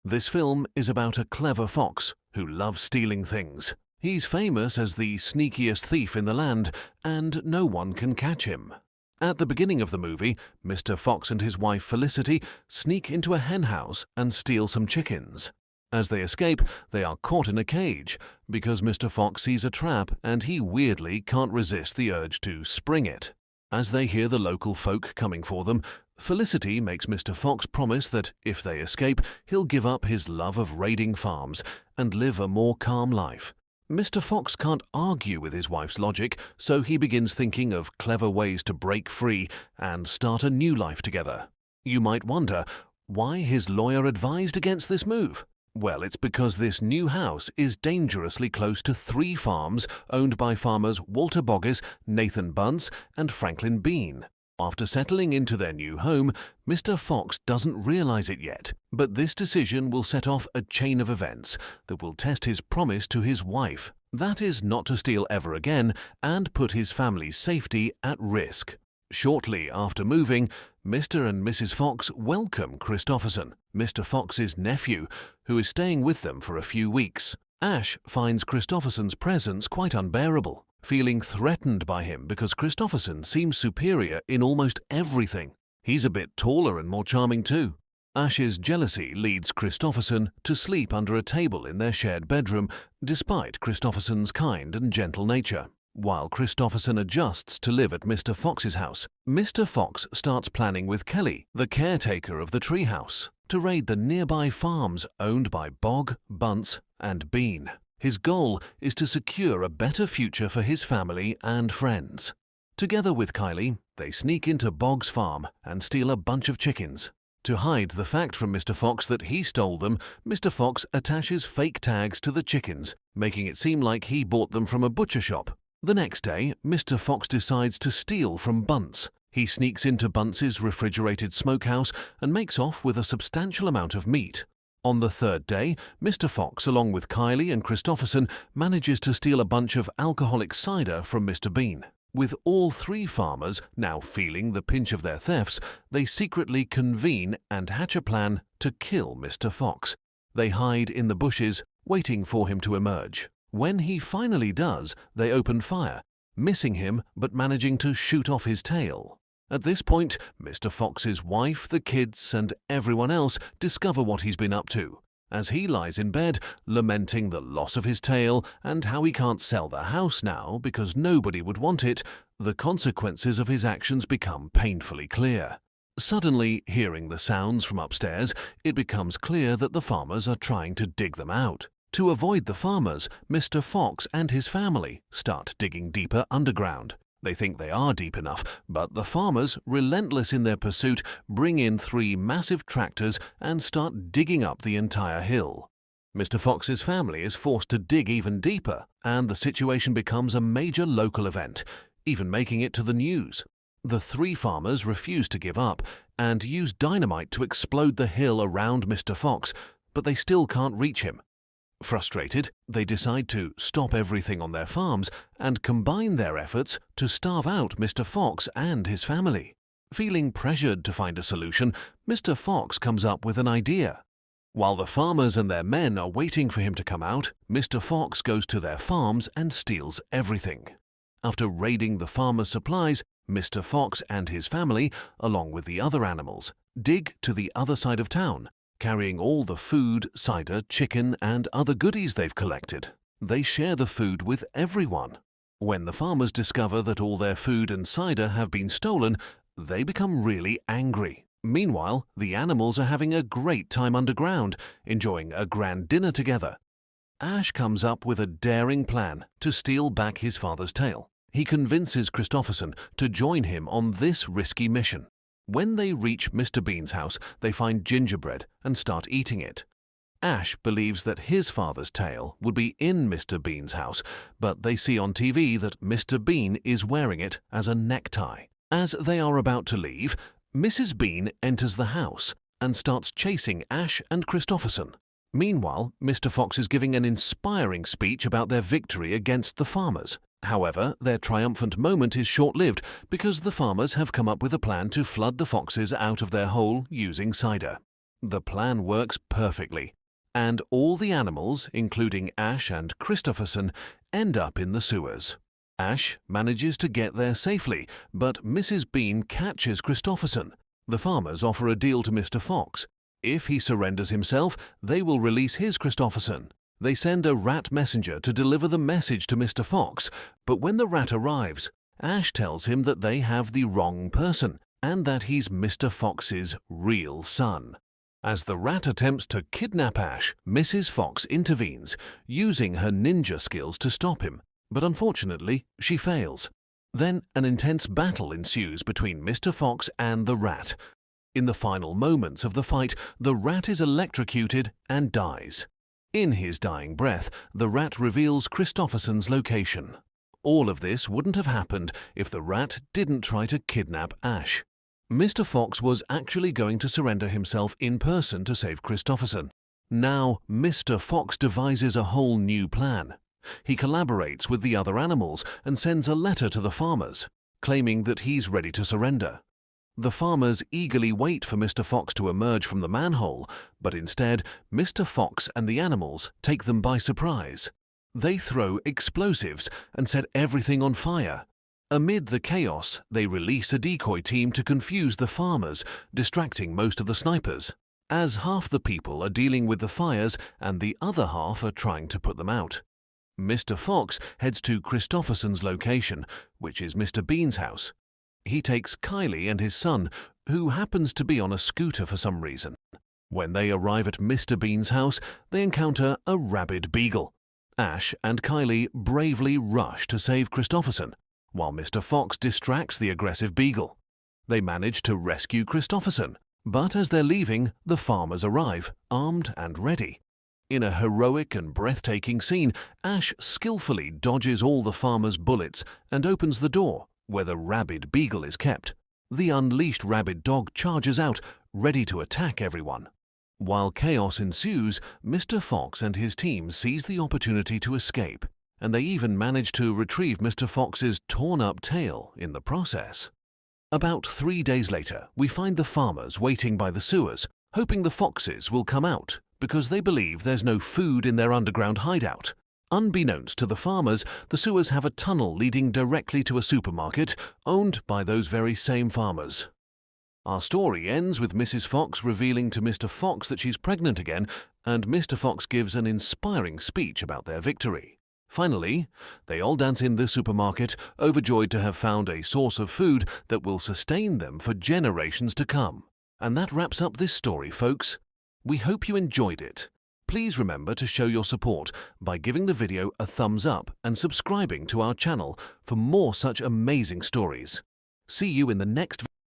This film is about a clever fox who loves stealing things. He's famous as the sneakiest thief in the land, and no one can catch him. At the beginning of the movie, Mr. Fox and his wife Felicity sneak into a henhouse and steal some chickens. As they escape, they are caught in a cage because Mr. Fox sees a trap and he weirdly can't resist the urge to spring it. As they hear the local folk coming for them, Felicity makes Mr. Fox promise that if they escape, he'll give up his love of raiding farms and live a more calm life. Mr. Fox can't argue with his wife's logic, so he begins thinking of clever ways to break free and start a new life together. You might wonder why his lawyer advised against this move. Well, it's because this new house is dangerously close to 3 farms owned by farmers Walter Boggis, Nathan Bunce, and Franklin Bean. After settling into their new home, Mr. Fox doesn't realize it yet, but this decision will set off a chain of events that will test his promise to his wife. That is not to steal ever again and put his family's safety at risk. Shortly after moving, Mr. and Mrs. Fox welcome Christopherson, Mr. Fox's nephew, who is staying with them for a few weeks. Ash finds Christopherson's presence quite unbearable, feeling threatened by him because Christopherson seems superior in almost everything. He's a bit taller and more charming too. Ash's jealousy leads Christopherson to sleep under a table in their shared bedroom, despite Christopherson's kind and gentle nature. While Christopherson adjusts to live at Mr. Fox's house, Mr. Fox starts planning with Kelly, the caretaker of the treehouse, to raid the nearby farms owned by Bog, Bunce, and Bean. His goal is to secure a better future for his family and friends. Together with Kylie, they sneak into Bog's farm and steal a bunch of chickens. To hide the fact from Mr. Fox that he stole them, Mr. Fox attaches fake tags to the chickens, making it seem like he bought them from a butcher shop. The next day, Mr. Fox decides to steal from Bunce. He sneaks into Bunce's refrigerated smokehouse and makes off with a substantial amount of meat. On the 3rd day, Mr. Fox, along with Kylie and Christopherson, manages to steal a bunch of alcoholic cider from Mr. Bean. With all 3 farmers now feeling the pinch of their thefts, they secretly convene and hatch a plan to kill Mr. Fox. They hide in the bushes, waiting for him to emerge. When he finally does, they open fire, missing him but managing to shoot off his tail. At this point, Mr. Fox's wife, the kids, and everyone else discover what he's been up to. As he lies in bed, lamenting the loss of his tail and how he can't sell the house now because nobody would want it, the consequences of his actions become painfully clear. Suddenly, hearing the sounds from upstairs, it becomes clear that the farmers are trying to dig them out. To avoid the farmers, Mr. Fox and his family start digging deeper underground. They think they are deep enough, but the farmers, relentless in their pursuit, bring in 3 massive tractors and start digging up the entire hill. Mr. Fox's family is forced to dig even deeper, and the situation becomes a major local event, even making it to the news. The 3 farmers refuse to give up and use dynamite to explode the hill around Mr. Fox, but they still can't reach him. Frustrated, they decide to stop everything on their farms and combine their efforts to starve out Mr. Fox and his family. Feeling pressured to find a solution, Mr. Fox comes up with an idea. While the farmers and their men are waiting for him to come out, Mr. Fox goes to their farms and steals everything. After raiding the farmers' supplies, Mr. Fox and his family, along with the other animals, dig to the other side of town, carrying all the food, cider, chicken, and other goodies they've collected. They share the food with everyone. When the farmers discover that all their food and cider have been stolen, they become really angry. Meanwhile, the animals are having a great time underground, enjoying a grand dinner together. Ash comes up with a daring plan to steal back his father's tail. He convinces Christopherson to join him on this risky mission. When they reach Mr. Bean's house, they find gingerbread and start eating it. Ash believes that his father's tail would be in Mr. Bean's house, but they see on TV that Mr. Bean is wearing it as a necktie. As they are about to leave, Mrs. Bean enters the house and starts chasing Ash and Christopherson. Meanwhile, Mr. Fox is giving an inspiring speech about their victory against the farmers. However, their triumphant moment is short-lived because the farmers have come up with a plan to flood the foxes out of their hole using cider. The plan works perfectly, and all the animals, including Ash and Christopherson, end up in the sewers. Ash manages to get there safely, but Mrs. Bean catches Christopherson. The farmers offer a deal to Mr. Fox. If he surrenders himself, they will release his Christopherson. They send a rat messenger to deliver the message to Mr. Fox, but when the rat arrives, Ash tells him that they have the wrong person and that he's Mr. Fox's real son. As the rat attempts to kidnap Ash, Mrs. Fox intervenes, using her ninja skills to stop him, but unfortunately she fails. Then an intense battle ensues between Mr. Fox and the rat. In the final moments of the fight, the rat is electrocuted and dies. In his dying breath, the rat reveals Christopherson's location. All of this wouldn't have happened if the rat didn't try to kidnap Ash. Mr. Fox was actually going to surrender himself in person to save Christopherson. Now, Mr. Fox devises a whole new plan. He collaborates with the other animals and sends a letter to the farmers, claiming that he's ready to surrender. The farmers eagerly wait for Mr. Fox to emerge from the manhole, but instead, Mr. Fox and the animals take them by surprise. They throw explosives and set everything on fire. Amid the chaos, they release a decoy team to confuse the farmers, distracting most of the snipers, as half the people are dealing with the fires and the other half are trying to put them out. Mr. Fox heads to Christopherson's location, which is Mr. Bean's house. He takes Kylie and his son, who happens to be on a scooter for some reason. When they arrive at Mr. Bean's house, they encounter a rabid beagle. Ash and Kylie bravely rush to save Christopherson, while Mr. Fox distracts the aggressive beagle. They manage to rescue Christopherson, but as they're leaving, the farmers arrive, armed and ready. In a heroic and breathtaking scene, Ash skillfully dodges all the farmers' bullets and opens the door, where the rabid beagle is kept. The unleashed rabid dog charges out, ready to attack everyone. While chaos ensues, Mr. Fox and his team seize the opportunity to escape, and they even manage to retrieve Mr. Fox's torn-up tail in the process. About 3 days later, we find the farmers waiting by the sewers, hoping the foxes will come out because they believe there's no food in their underground hideout. Unbeknownst to the farmers, the sewers have a tunnel leading directly to a supermarket owned by those very same farmers. Our story ends with Mrs. Fox revealing to Mr. Fox that she's pregnant again, and Mr. Fox gives an inspiring speech about their victory. Finally, they all dance in the supermarket, overjoyed to have found a source of food that will sustain them for generations to come. And that wraps up this story, folks. We hope you enjoyed it. Please remember to show your support by giving the video a thumbs up and subscribing to our channel for more such amazing stories. See you in the next video.